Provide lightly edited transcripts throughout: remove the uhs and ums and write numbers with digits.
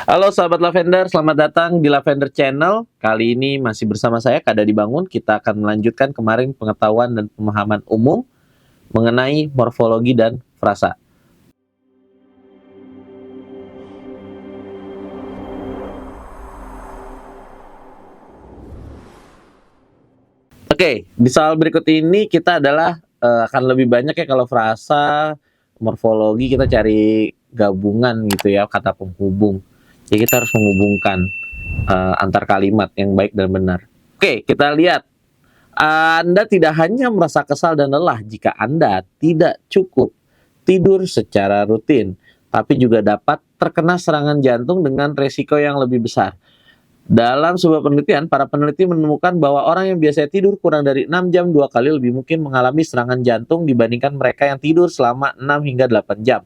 Halo sahabat Lavender, selamat datang di Lavender Channel. Kali ini masih bersama saya, Kada Dibangun. Kita akan melanjutkan kemarin pengetahuan dan pemahaman umum mengenai morfologi dan frasa. Oke, di soal berikut ini kita akan lebih banyak ya kalau frasa, morfologi kita cari gabungan gitu ya, kata penghubung. Jadi kita harus menghubungkan antar kalimat yang baik dan benar. Oke, kita lihat. Anda tidak hanya merasa kesal dan lelah jika Anda tidak cukup tidur secara rutin, tapi juga dapat terkena serangan jantung dengan resiko yang lebih besar. Dalam sebuah penelitian, para peneliti menemukan bahwa orang yang biasanya tidur kurang dari 6 jam 2 kali lebih mungkin mengalami serangan jantung dibandingkan mereka yang tidur selama 6 hingga 8 jam.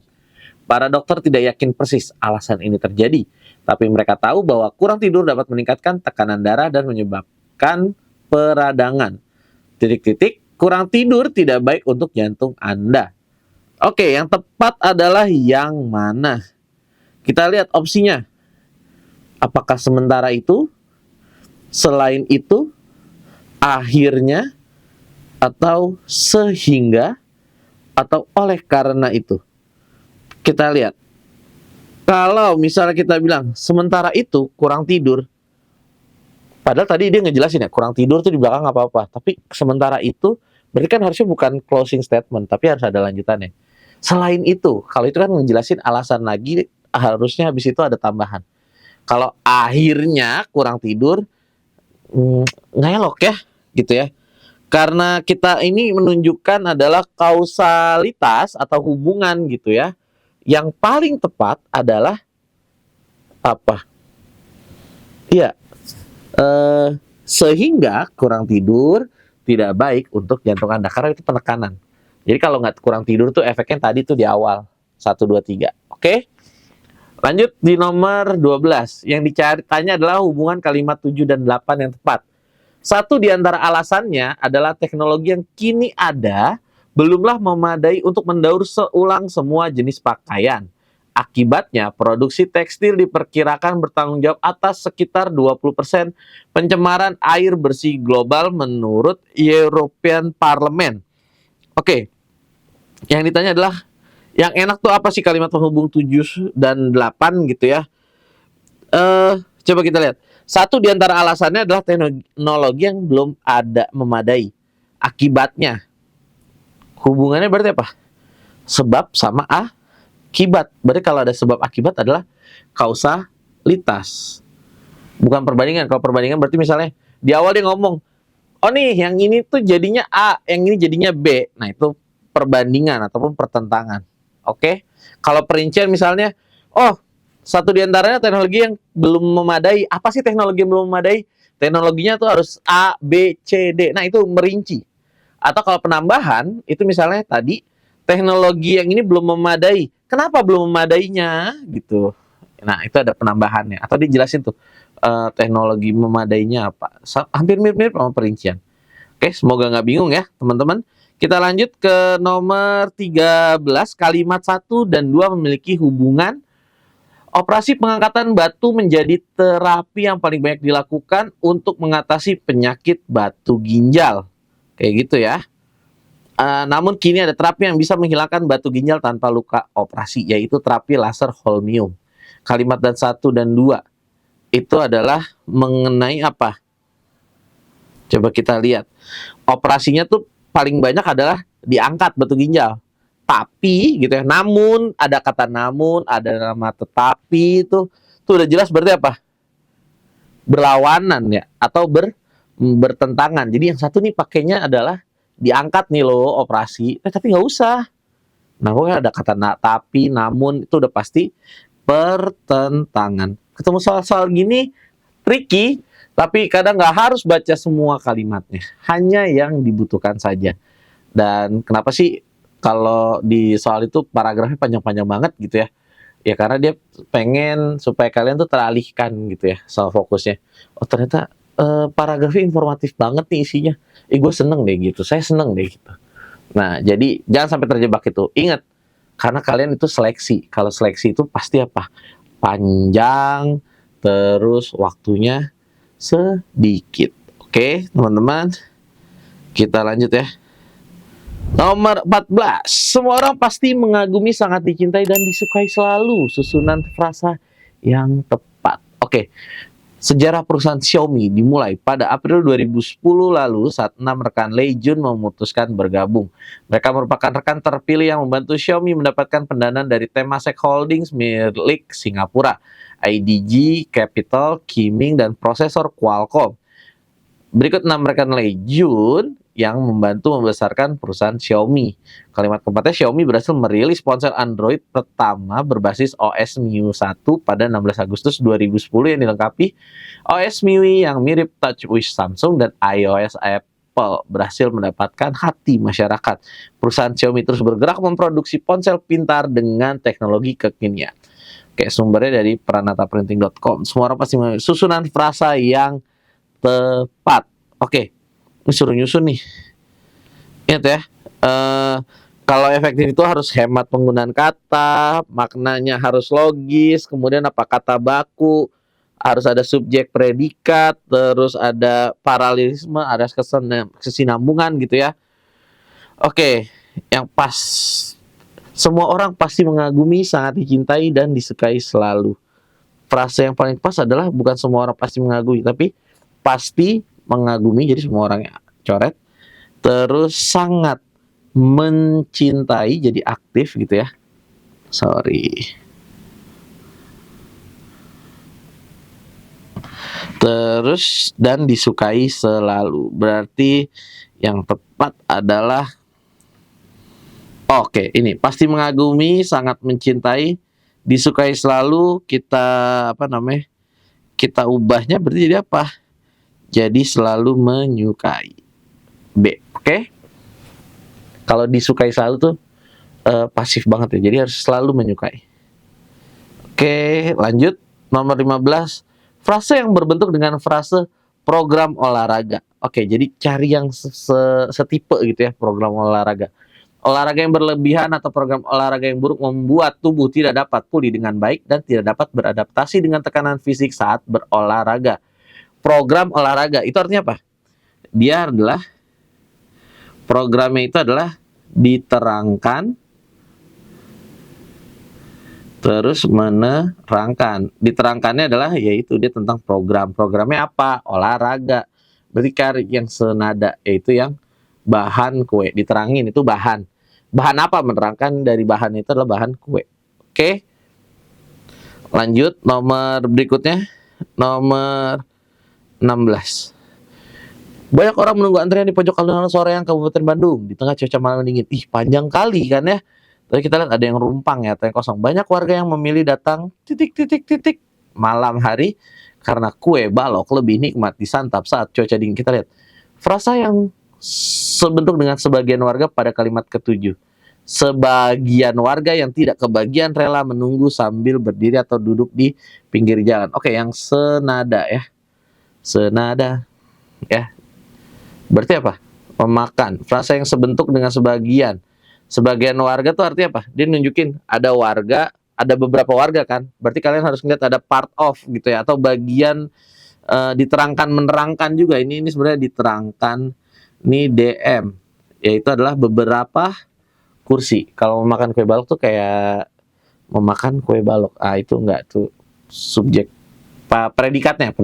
Para dokter tidak yakin persis alasan ini terjadi, tapi mereka tahu bahwa kurang tidur dapat meningkatkan tekanan darah dan menyebabkan peradangan. Kurang tidur tidak baik untuk jantung Anda. Oke, yang tepat adalah yang mana? Kita lihat opsinya. Apakah sementara itu, selain itu, akhirnya, atau sehingga, atau oleh karena itu? Kita lihat. Kalau misalnya kita bilang sementara itu kurang tidur, padahal tadi dia ngejelasin ya kurang tidur tuh di belakang apa-apa, tapi sementara itu berarti kan harusnya bukan closing statement, tapi harus ada lanjutannya. Selain itu, kalau itu kan ngejelasin alasan lagi, harusnya habis itu ada tambahan. Kalau akhirnya kurang tidur, nggak elok ya, gitu ya. Karena kita ini menunjukkan adalah kausalitas atau hubungan gitu ya. Yang paling tepat adalah apa? Iya, sehingga kurang tidur tidak baik untuk jantung Anda karena itu penekanan. Jadi kalau nggak kurang tidur tuh efeknya tadi tuh di awal 1, 2, 3. Oke? Lanjut di nomor 12. Yang tanya adalah hubungan kalimat 7 dan 8 yang tepat. Satu di antara alasannya adalah teknologi yang kini ada belumlah memadai untuk mendaur ulang semua jenis pakaian. Akibatnya, produksi tekstil diperkirakan bertanggung jawab atas sekitar 20% pencemaran air bersih global menurut European Parliament. Oke, yang ditanya adalah yang enak tuh apa sih kalimat penghubung 7 dan 8 gitu ya. Coba kita lihat. Satu di antara alasannya adalah teknologi yang belum ada memadai. Akibatnya, hubungannya berarti apa? Sebab sama akibat. Berarti kalau ada sebab akibat adalah kausalitas. Bukan perbandingan. Kalau perbandingan berarti misalnya di awal dia ngomong, oh nih yang ini tuh jadinya A, yang ini jadinya B. Nah itu perbandingan ataupun pertentangan. Oke. Kalau perincian misalnya, oh satu di antaranya teknologi yang belum memadai. Apa sih teknologi yang belum memadai? Teknologinya tuh harus A, B, C, D. Nah itu merinci. Atau kalau penambahan, itu misalnya tadi teknologi yang ini belum memadai. Kenapa belum memadainya? Gitu. Nah itu ada penambahannya. Atau dijelasin tuh teknologi memadainya apa. Hampir mirip-mirip sama perincian. Oke, semoga nggak bingung ya teman-teman. Kita lanjut ke nomor 13. Kalimat 1 dan 2 memiliki hubungan. Operasi pengangkatan batu menjadi terapi yang paling banyak dilakukan untuk mengatasi penyakit batu ginjal. Kayak gitu ya. Namun kini ada terapi yang bisa menghilangkan batu ginjal tanpa luka operasi, yaitu terapi laser holmium. Kalimat 1 dan 2 itu adalah mengenai apa? Coba kita lihat. Operasinya tuh paling banyak adalah diangkat batu ginjal. Tapi gitu ya, namun ada kata namun, ada nama tetapi itu tuh udah jelas berarti apa? Berlawanan ya atau bertentangan. Jadi yang satu nih pakainya adalah diangkat nih loh operasi, tapi nggak usah. Nah, pokoknya ada kata tapi, namun itu udah pasti pertentangan. Ketemu soal-soal gini tricky, tapi kadang nggak harus baca semua kalimatnya, hanya yang dibutuhkan saja. Dan kenapa sih kalau di soal itu paragrafnya panjang-panjang banget gitu ya? Ya karena dia pengen supaya kalian tuh teralihkan gitu ya soal fokusnya. Oh ternyata paragrafnya informatif banget nih isinya. Gue seneng deh gitu, saya seneng deh gitu. Nah jadi jangan sampai terjebak itu. Ingat, karena kalian itu seleksi. Kalau seleksi itu pasti apa? panjang, terus waktunya sedikit. Oke, teman-teman. Kita lanjut ya. Nomor 14. Semua orang pasti mengagumi, sangat dicintai, dan disukai selalu. Susunan frasa yang tepat. Oke. Sejarah perusahaan Xiaomi dimulai pada April 2010 lalu saat 6 rekan Lei Jun memutuskan bergabung. Mereka merupakan rekan terpilih yang membantu Xiaomi mendapatkan pendanaan dari Temasek Holdings milik Singapura, IDG Capital, Kiming, dan prosesor Qualcomm. Berikut 6 rekan Lei Jun yang membantu membesarkan perusahaan Xiaomi. Kalimat keempatnya, Xiaomi berhasil merilis ponsel Android pertama berbasis OS MIUI 1 pada 16 Agustus 2010 yang dilengkapi OS MIUI yang mirip TouchWiz Samsung dan iOS Apple. Berhasil mendapatkan hati masyarakat. Perusahaan Xiaomi terus bergerak memproduksi ponsel pintar dengan teknologi kekinian. Oke, sumbernya dari pranataprinting.com. Semua orang pasti susunan frasa yang tepat. Oke. Ini suruh nyusun nih. Ingat ya, kalau efektif itu harus hemat penggunaan kata, maknanya harus logis, kemudian apa kata baku, harus ada subjek predikat, terus ada paralelisme, ada kesinambungan gitu ya. Oke, yang pas. Semua orang pasti mengagumi, sangat dicintai, dan disukai selalu. Frase yang paling pas adalah bukan semua orang pasti mengagumi, tapi pasti mengagumi, jadi semua orang yang coret. Terus sangat mencintai, jadi aktif gitu ya. Terus dan disukai selalu. Berarti yang tepat adalah oke, ini pasti mengagumi, sangat mencintai, disukai selalu. Kita kita ubahnya berarti jadi apa? Jadi selalu menyukai. B. Oke? Kalau disukai selalu tuh pasif banget ya. Jadi harus selalu menyukai. Oke, lanjut. Nomor 15. Frase yang berbentuk dengan frase program olahraga. Oke, jadi cari yang setipe gitu ya, program olahraga. Olahraga yang berlebihan atau program olahraga yang buruk membuat tubuh tidak dapat pulih dengan baik dan tidak dapat beradaptasi dengan tekanan fisik saat berolahraga. Program olahraga itu artinya apa? Dia adalah programnya itu adalah diterangkan terus menerangkan. Diterangkannya adalah yaitu dia tentang program. Programnya apa? Olahraga. Berarti cari yang senada, yaitu yang bahan kue. Diterangin itu bahan. Bahan apa? Menerangkan dari bahan itu adalah bahan kue. Oke. Lanjut nomor berikutnya. Nomor 16. Banyak orang menunggu antrian di pojok alun-alun Soreang, Kabupaten Bandung di tengah cuaca malam dingin. Ih, panjang kali kan ya. Tapi kita lihat ada yang rumpang ya, atau yang kosong. Banyak warga yang memilih datang malam hari karena kue balok lebih nikmat disantap saat cuaca dingin. Kita lihat frasa yang sebentuk dengan sebagian warga pada kalimat ke-7. Sebagian warga yang tidak kebagian rela menunggu sambil berdiri atau duduk di pinggir jalan. Oke, yang senada ya. Senada ya. Berarti apa? Memakan. Frasa yang sebentuk dengan sebagian. Sebagian warga tuh artinya apa? Dia nunjukin ada warga, ada beberapa warga kan. Berarti kalian harus lihat ada part of gitu ya, atau bagian diterangkan, menerangkan juga. Ini sebenarnya diterangkan. Ini DM, yaitu adalah beberapa kursi. Kalau memakan kue balok tuh kayak memakan kue balok. Ah, itu enggak tuh subjek predikatnya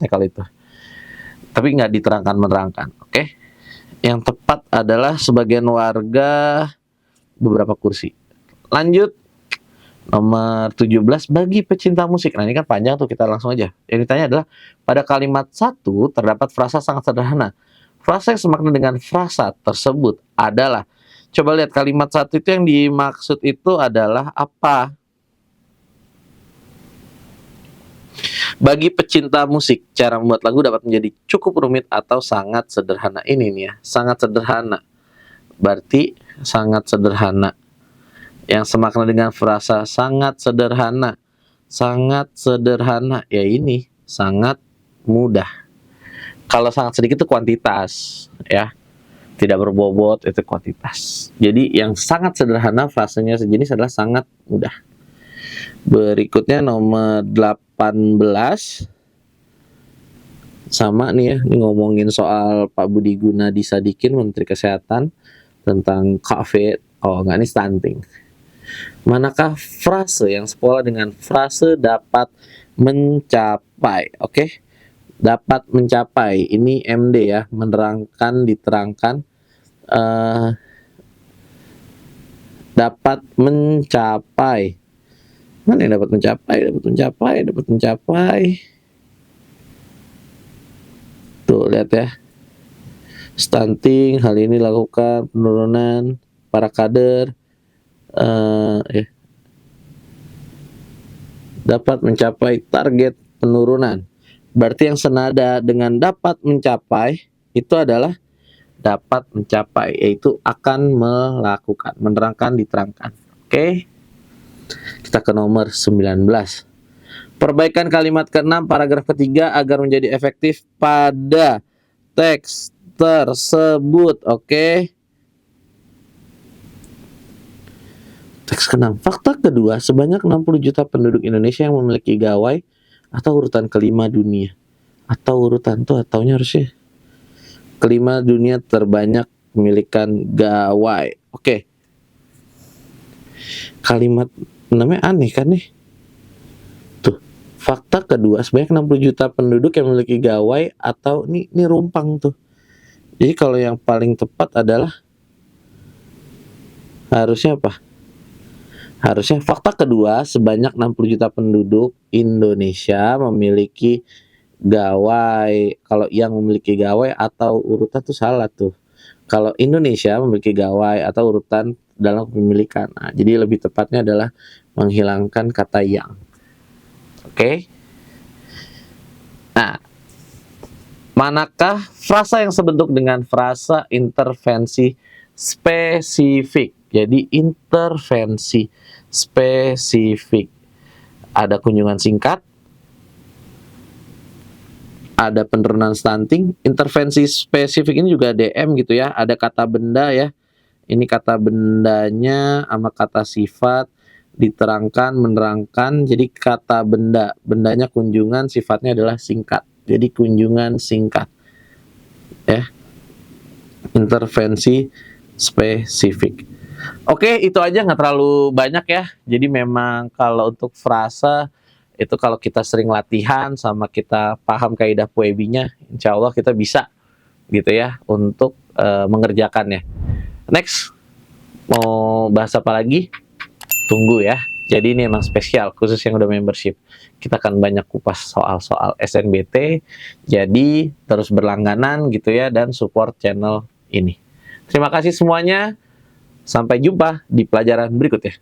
kalau itu. Tapi nggak diterangkan menerangkan. Oke. Yang tepat adalah sebagian warga, beberapa kursi. Lanjut. Nomor 17, bagi pecinta musik. Nah, ini kan panjang tuh, kita langsung aja. Yang ditanya adalah pada kalimat 1 terdapat frasa sangat sederhana. Frasa yang semakna dengan frasa tersebut adalah, coba lihat kalimat 1 itu yang dimaksud itu adalah apa? Bagi pecinta musik, cara membuat lagu dapat menjadi cukup rumit atau sangat sederhana. Ini nih ya, sangat sederhana. Berarti sangat sederhana. Yang semakna dengan frasa sangat sederhana. Sangat sederhana, ya ini, sangat mudah. Kalau sangat sedikit itu kuantitas, ya. Tidak berbobot, itu kuantitas. Jadi yang sangat sederhana, frasanya sejenis adalah sangat mudah. Berikutnya nomor 18. Sama nih ya, ini ngomongin soal Pak Budi Gunadi Sadikin, Menteri Kesehatan, tentang COVID. Oh, enggak, ini stunting. Manakah frase yang sepola dengan frase dapat mencapai? Oke. Dapat mencapai. Ini MD ya, menerangkan, diterangkan. Dapat mencapai. Mana yang dapat mencapai? Dapat mencapai. Tuh, lihat ya. Stunting, hal ini lakukan penurunan para kader. Dapat mencapai target penurunan. Berarti yang senada dengan dapat mencapai itu adalah dapat mencapai, yaitu akan melakukan, menerangkan, diterangkan. Oke. Kita ke nomor 19. Perbaikan kalimat ke-6 paragraf ketiga agar menjadi efektif pada teks tersebut. Oke. Teks ke-6. Fakta kedua, sebanyak 60 juta penduduk Indonesia yang memiliki gawai atau urutan kelima dunia. Atau urutan tuh ataunya harusnya kelima dunia terbanyak memilikan gawai. Oke. Kalimat namanya aneh kan nih. Tuh. Fakta kedua, sebanyak 60 juta penduduk yang memiliki gawai atau ini rumpang tuh. Jadi kalau yang paling tepat adalah harusnya apa? Harusnya fakta kedua, sebanyak 60 juta penduduk Indonesia memiliki gawai. Kalau yang memiliki gawai atau urutan tuh salah tuh. Kalau Indonesia memiliki gawai atau urutan dalam kepemilikan. Nah, jadi lebih tepatnya adalah menghilangkan kata yang. Oke. Nah, manakah frasa yang sebentuk dengan frasa intervensi spesifik? Jadi intervensi spesifik. Ada kunjungan singkat, ada penurunan stunting. Intervensi spesifik ini juga DM gitu ya. Ada kata benda ya. Ini kata bendanya sama kata sifat, diterangkan, menerangkan. Jadi kata benda, bendanya kunjungan, sifatnya adalah singkat. Jadi kunjungan singkat. Ya. Intervensi spesifik. Oke, itu aja, nggak terlalu banyak ya. Jadi memang kalau untuk frasa itu kalau kita sering latihan sama kita paham kaidah Puebi-nya, insya Allah kita bisa gitu ya untuk mengerjakannya. Next, mau bahas apa lagi? Tunggu ya. Jadi ini emang spesial, khusus yang udah membership. Kita akan banyak kupas soal-soal SNBT. Jadi terus berlangganan gitu ya dan support channel ini. Terima kasih semuanya. Sampai jumpa di pelajaran berikutnya.